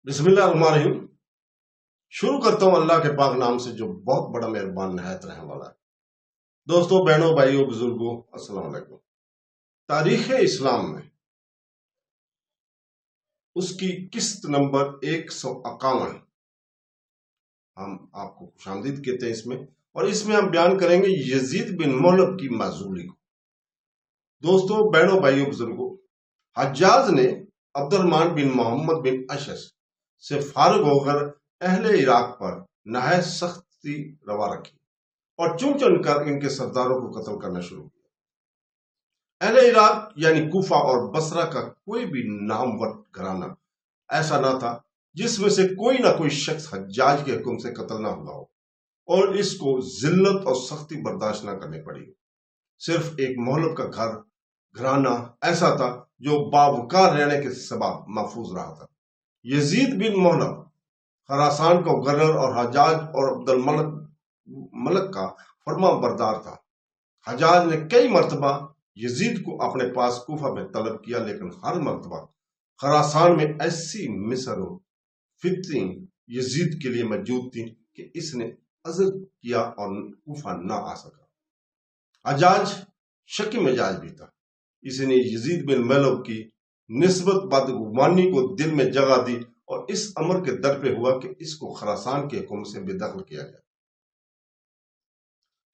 بسم اللہ الرحمن الرحیم۔ شروع کرتا ہوں اللہ کے پاک نام سے جو بہت بڑا مہربان نہایت رحم والا ہے۔ دوستوں، بہنوں، بھائیوں، بزرگوں، السلام علیکم۔ تاریخ اسلام میں اس کی قسط نمبر 151 ہم آپ کو خوش آمدید کہتے ہیں اور اس میں ہم بیان کریں گے یزید بن مہلب کی معذوری کو۔ دوستوں، بہنوں، بھائیوں، بزرگوں، حجاج نے عبد الرحمن بن محمد بن اشعث سے فارغ ہو کر اہل عراق پر نہایت سختی روا رکھی اور چن چن کر ان کے سرداروں کو قتل کرنا شروع کیا۔ اہل عراق یعنی کوفہ اور بصرہ کا کوئی بھی نامور گھرانہ ایسا نہ تھا جس میں سے کوئی نہ کوئی شخص حجاج کے حکم سے قتل نہ ہوا ہو اور اس کو ذلت اور سختی برداشت نہ کرنی پڑی ہو۔ صرف ایک مہلب کا گھرانہ ایسا تھا جو باوقار رہنے کے سبب محفوظ رہا تھا۔ یزید بن مہلب خراسان کا گورنر اور حجاج اور عبد الملک کا فرما بردار تھا۔ حجاج نے کئی مرتبہ یزید کو اپنے پاس کوفہ میں طلب کیا، لیکن ہر مرتبہ خراسان میں ایسی مصر و فتنیں یزید کے لیے موجود تھیں کہ اس نے عزل کیا اور کوفہ نہ آ سکا۔ حجاج شکی مزاج بھی تھا، اس نے یزید بن مہلب کی نسبت بدگمانی کو دل میں جگہ دی اور اس امر کے در پہ ہوا کہ اس کو خراسان کے حکم سے بے دخل کیا جائے۔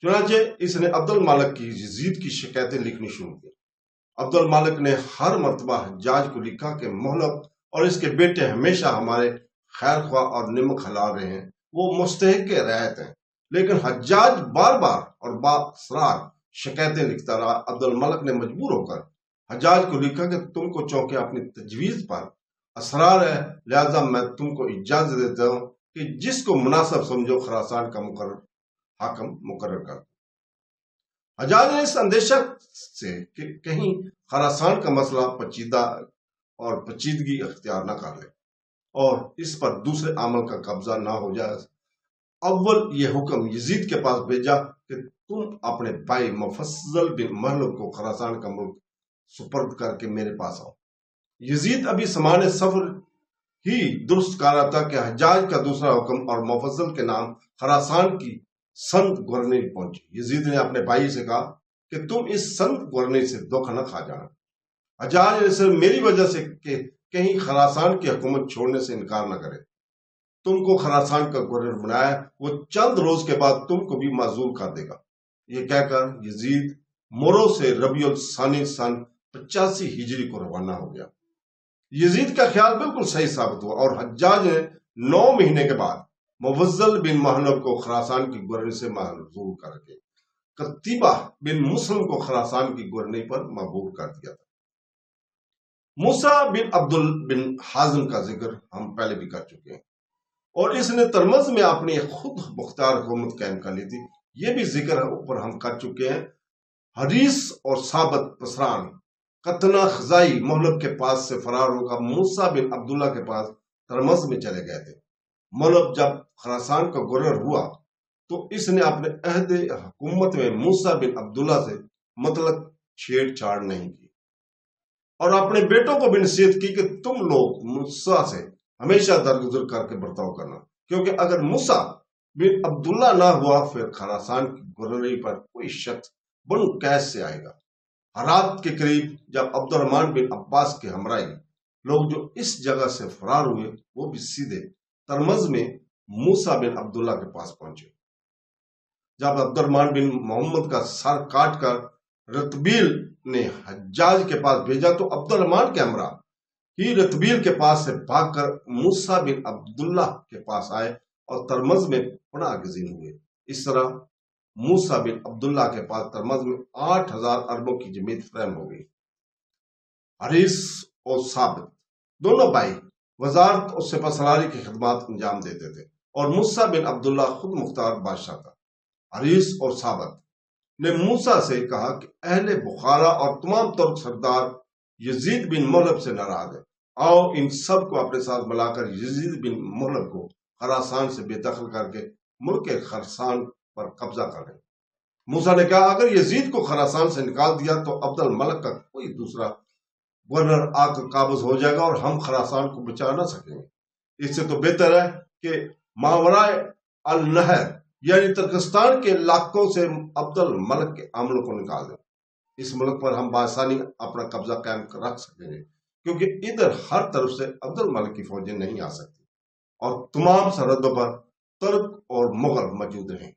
چنانچہ اس نے عبد الملک کی یزید کی شکایتیں لکھنی شروع کی۔ عبد الملک نے ہر مرتبہ حجاج کو لکھا کہ مہلب اور اس کے بیٹے ہمیشہ ہمارے خیر خواہ اور نمک حلال رہے ہیں، وہ مستحق رعایت ہیں، لیکن حجاج بار بار اور باصرار شکایتیں لکھتا رہا۔ عبد الملک نے مجبور ہو کر حجاج کو لکھا کہ تم کو چونکہ اپنی تجویز پر اصرار ہے، لہذا میں تم کو اجازت دیتا ہوں کہ جس کو مناسب سمجھو خراسان کا حاکم مقرر کر۔ حجاج نے اس اندیشہ سے کہ کہیں خراسان کا مسئلہ پیچیدگی اختیار نہ کر لے اور اس پر دوسرے عامل کا قبضہ نہ ہو جائے، اول یہ حکم یزید کے پاس بھیجا کہ تم اپنے بھائی مفضل بن مہلب کو خراسان کا ملک سپرد کر کے میرے پاس آؤ۔ یزید ابھی سامان سفر ہی درست کر رہا تھا کہ حجاج کا دوسرا حکم اور مفضل کے نام خراسان کی سند گورنری پہنچی۔ یزید نے اپنے بھائی سے کہا کہ تم اس سند گورنری سے دھوکہ نہ کھا جانا۔ حجاج نے صرف میری وجہ سے کہ کہیں خراسان کی حکومت چھوڑنے سے انکار نہ کرے تم کو خراسان کا گورنر بنایا، وہ چند روز کے بعد تم کو بھی معزول کر دے گا۔ یہ کہہ کر یزید مرو سے ربیع الثانی سن 85 ہجری کو روانہ ہو گیا۔ یزید کا خیال بالکل صحیح ثابت ہوا اور حجاج نے 9 مہینے کے بعد مفضل بن مہلب کو خراسان کی گورنری سے معزول کر کے قتیبہ بن مسلم کو خراسان کی گورنری پر مبعوث کر دیا تھا۔ موسیٰ بن عبد بن حازم کا ذکر ہم پہلے بھی کر چکے ہیں اور اس نے ترمذ میں اپنی خود مختار حکومت قائم کر لی تھی، یہ بھی ذکر اوپر ہم کر چکے ہیں۔ حریث اور ثابت پسران قطنہ خزائی مہلب کے پاس سے فرار ہو کر موسیٰ بن عبداللہ کے پاس ترمذ میں چلے گئے تھے۔ مہلب جب خراسان کا گورنر ہوا تو اس نے اپنے عہد حکومت میں موسیٰ بن عبداللہ سے مطلق چھیڑ چھاڑ نہیں کی اور اپنے بیٹوں کو بھی نصیحت کی کہ تم لوگ موسیٰ سے ہمیشہ درگزر کر کے برتاؤ کرنا، کیونکہ اگر موسیٰ بن عبداللہ نہ ہوا پھر خراسان کی گورنری پر کوئی شخص بنو قیس سے آئے گا۔ ہرات کے قریب جب عبد الرحمن بن عباس کے ہمراہی لوگ جو اس جگہ سے فرار ہوئے وہ بھی سیدھے ترمذ میں موسیٰ بن عبداللہ کے پاس پہنچے۔ جب عبد الرحمن بن محمد کا سر کاٹ کر رتبیل نے حجاج کے پاس بھیجا تو عبد الرحمن کے ہمراہ ہی رتبیل کے پاس سے بھاگ کر موسیٰ بن عبداللہ کے پاس آئے اور ترمذ میں پناہ گزین ہوئے۔ اس طرح موسیٰ بن عبداللہ کے پاس ترمذ میں 8000 اربوں کی جمعیت فراہم ہو گئی۔ حریث اور ثابت دونوں بھائی وزارت اور سپہ سالاری کی خدمات انجام دیتے تھے اور موسیٰ بن عبداللہ خود مختار بادشاہ تھا۔ حریث اور ثابت نے موسیٰ سے کہا کہ اہل بخارا اور تمام ترک سردار یزید بن مہلب سے ناراض ہیں، آؤ ان سب کو اپنے ساتھ ملا کر یزید بن مہلب کو خراسان سے بے دخل کر کے ملک خراسان پر قبضہ کریں۔ موسیٰ نے کہا اگر یزید کو خراسان سے نکال دیا تو عبد الملک کا کوئی دوسرا گورنر آ کر قابض ہو جائے گا اور ہم خراسان کو بچا نہ سکیں گے۔ اس سے تو بہتر ہے کہ ماورائے النہر یعنی ترکستان کے علاقوں سے عبد الملک کے عملوں کو نکال دیں۔ اس ملک پر ہم بآسانی اپنا قبضہ قائم رکھ سکیں گے، کیونکہ ادھر ہر طرف سے عبد الملک کی فوجیں نہیں آ سکتی اور تمام سرحدوں پر ترک اور مغل موجود ہیں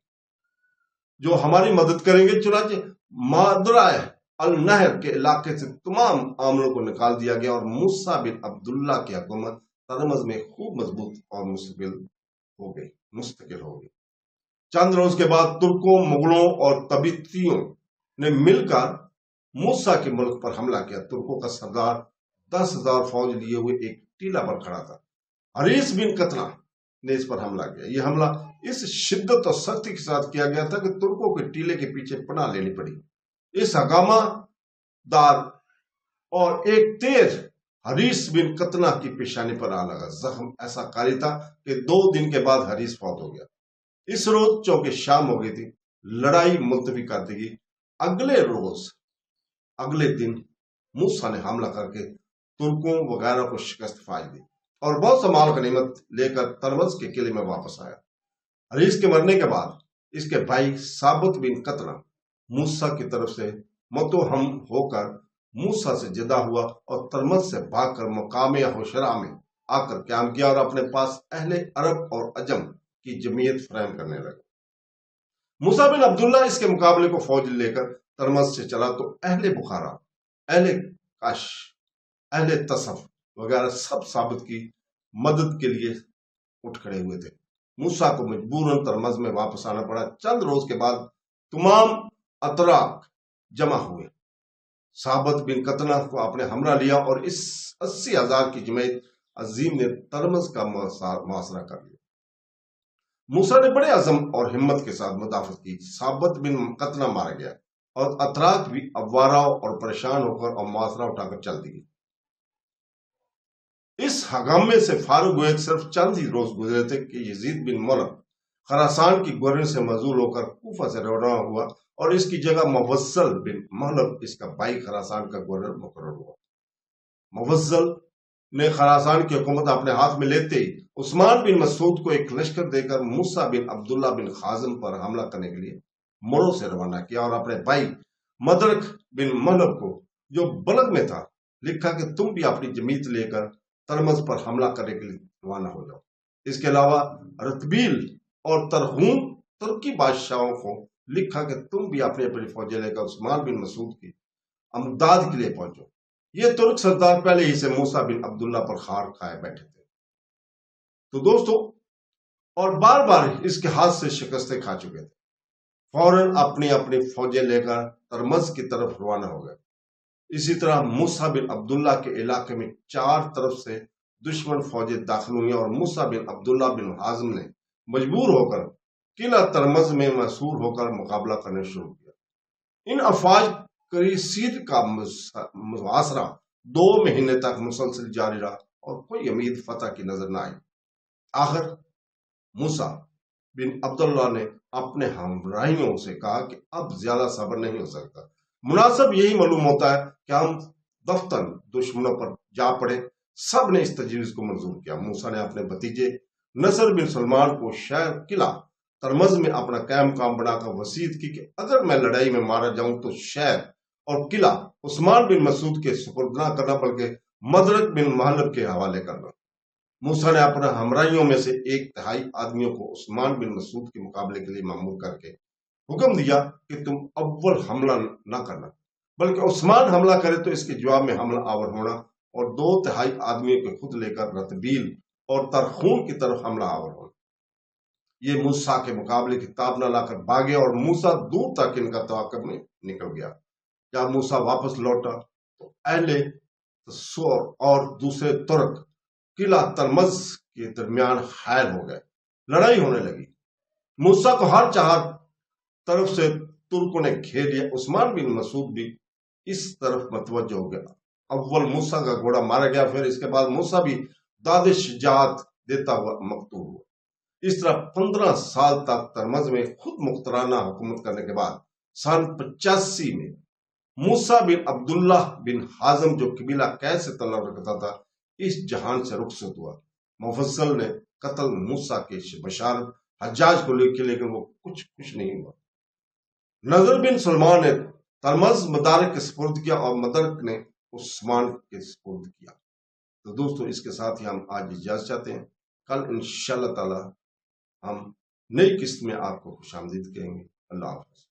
جو ہماری مدد کریں گے۔ چنانچہ مادرائے النہر کے علاقے سے تمام عاملوں کو نکال دیا گیا اور موسیٰ بن عبداللہ کی حکومت ترمز میں خوب مضبوط اور مستقل ہو گئی۔ چند روز کے بعد ترکوں، مغلوں اور تبتیوں نے مل کر موسیٰ کے ملک پر حملہ کیا۔ ترکوں کا سردار 10,000 فوج لیے ہوئے ایک ٹیلہ پر کھڑا تھا۔ حریث بن قطنہ نے اس پر حملہ کیا۔ یہ حملہ اس شدت اور سختی کے ساتھ کیا گیا تھا کہ ترکوں کے ٹیلے کے پیچھے پناہ لینی پڑی۔ اس ہنگامہ دار اور ایک تیر حریث بن قطنہ کی پیشانی پر آ لگا۔ زخم ایسا قاری تھا کہ 2 دن کے بعد حریث فوت ہو گیا۔ اس روز چونکہ شام ہو گئی تھی، لڑائی ملتوی کر دی گئی۔ اگلے دن موسیٰ نے حملہ کر کے ترکوں وغیرہ کو شکست فاج دی اور بہت سا مال غنیمت لے کر ترمز کے قلعے میں واپس آیا۔ حریث کے مرنے کے بعد اس کے بھائی ثابت بن قطنہ موسیٰ کی طرف سے متوہم ہو کر موسیٰ سے جدا ہوا اور ترمز سے بھاگ کر مقام ہوشرا میں آ کر قیام کیا اور اپنے پاس اہل عرب اور عجم کی جمعیت فراہم کرنے لگا۔ موسیٰ بن عبداللہ اس کے مقابلے کو فوج لے کر ترمز سے چلا تو اہل بخارا، اہل کاش، اہل تصف وغیرہ سب ثابت کی مدد کے لیے اٹھ کھڑے ہوئے تھے۔ موسیٰ کو مجبوراً ترمز میں واپس آنا پڑا۔ چند روز کے بعد تمام اتراک جمع ہوئے۔ ثابت بن قطنہ کو اپنے ہمراہ لیا اور اس 80,000 کی جمعیت عظیم نے ترمز کا محاصرہ کر لیا۔ موسیٰ نے بڑے عزم اور ہمت کے ساتھ مدافعت کی۔ ثابت بن قطنہ مارا گیا اور اتراک بھی اوارہ اور پریشان ہو کر اور محاصرہ اٹھا کر چل دی گئی۔ اس ہنگامے سے فارغ ہوئے صرف چند ہی روز گزرے تھے کہ یزید بن ملک خراسان کی گورنر سے معزول ہو کر کوفہ سے روانہ ہوا اور اس کی جگہ موصل بن مہلب اس کا بھائی خراسان کا گورنر مقرر ہوا۔ موصل نے خراسان کی حکومت اپنے ہاتھ میں لیتے ہی عثمان بن مسعود کو ایک لشکر دے کر موسیٰ بن عبداللہ بن خازم پر حملہ کرنے کے لیے مرو سے روانہ کیا اور اپنے بھائی مدرک بن مہلب کو جو بلد میں تھا لکھا کہ تم بھی اپنی جمعیت لے کر ترمز پر حملہ کرنے کے لیے روانہ ہو جاؤ۔ اس کے علاوہ رتبیل اور ترہون ترکی بادشاہوں کو لکھا کہ تم بھی اپنی فوجیں لے کر عثمان بن مسعود کی امداد کے لیے پہنچو۔ یہ ترک سردار پہلے ہی سے موسیٰ بن عبداللہ پر خار کھائے بیٹھے تھے تو دوستو، اور بار بار اس کے ہاتھ سے شکستیں کھا چکے تھے۔ فوراً اپنی اپنی فوجیں لے کر ترمز کی طرف روانہ ہو گئے۔ اسی طرح موسیٰ بن عبداللہ کے علاقے میں 4 طرف سے دشمن فوجیں داخل ہوئی اور موسیٰ بن عبداللہ بن حازم نے مجبور ہو کر قلعہ ترمز میں محصور ہو کر مقابلہ کرنا شروع کیا۔ ان افواج کریسید کا محاصرہ 2 مہینے تک مسلسل جاری رہا اور کوئی امید فتح کی نظر نہ آئی۔ آخر موسیٰ بن عبداللہ نے اپنے ہمراہیوں سے کہا کہ اب زیادہ صبر نہیں ہو سکتا، مناسب یہی معلوم ہوتا ہے کہ ہم دفتن دشمنوں پر جا پڑے۔ سب نے اس تجویز کو منظور کیا۔ موسیٰ نے اپنے بھتیجے نصر بن سلمان کو شہر قلعہ ترمز میں اپنا قائم مقام بنا کر وصیت کی کہ اگر میں لڑائی میں مارا جاؤں تو شہر اور قلعہ عثمان بن مسعود کے سپرد نہ کرنا بلکہ مدرک بن مہلب کے حوالے کرنا۔ موسیٰ نے اپنے ہمراہیوں میں سے 1/3 آدمیوں کو عثمان بن مسعود کے مقابلے کے لیے مأمور کر کے حکم دیا کہ تم اول حملہ نہ کرنا بلکہ عثمان حملہ کرے تو اس کے جواب میں حملہ آور ہونا، اور 2/3 آدمیوں کو خود لے کر رتبیل اور ترخون کی طرف حملہ آور ہونا۔ یہ موسیٰ کے مقابلے کی تاب نہ لا کر بھاگے اور موسیٰ دور تک ان کا تعاقب میں نکل گیا۔ جب موسیٰ واپس لوٹا تو اہل تسور اور دوسرے ترک قلعہ ترمز کے درمیان حائل ہو گئے۔ لڑائی ہونے لگی۔ موسیٰ کو ہر 4 طرف سے ترکوں نے گھیر لیا۔ عثمان بن مسعود بھی اس طرف متوجہ ہو گیا۔ اول موسیٰ کا گھوڑا مارا گیا، پھر اس کے بعد موسیٰ بھی داد شجاعت دیتا ہوا مقتول ہوا۔ اس طرح 15 سال تک ترمز میں خود مختارانہ حکومت کرنے کے بعد سن 85 میں موسیٰ بن عبداللہ بن حازم جو قبیلہ قیس سے تعلق رکھتا تھا اس جہان سے رخصت ہوا۔ مفصل نے قتل موسیٰ کے بشارت حجاج کو لے کے، لیکن وہ کچھ خوش نہیں ہوا۔ نضر بن سلمان نے ترمز مدارک کے سپرد کیا اور مدرک نے عثمان کے سپرد کیا۔ تو دوستو اس کے ساتھ ہی ہم آج اجازت چاہتے ہیں، کل انشاءاللہ تعالی ہم نئی قسط میں آپ کو خوش آمدید کہیں گے۔ اللہ حافظ۔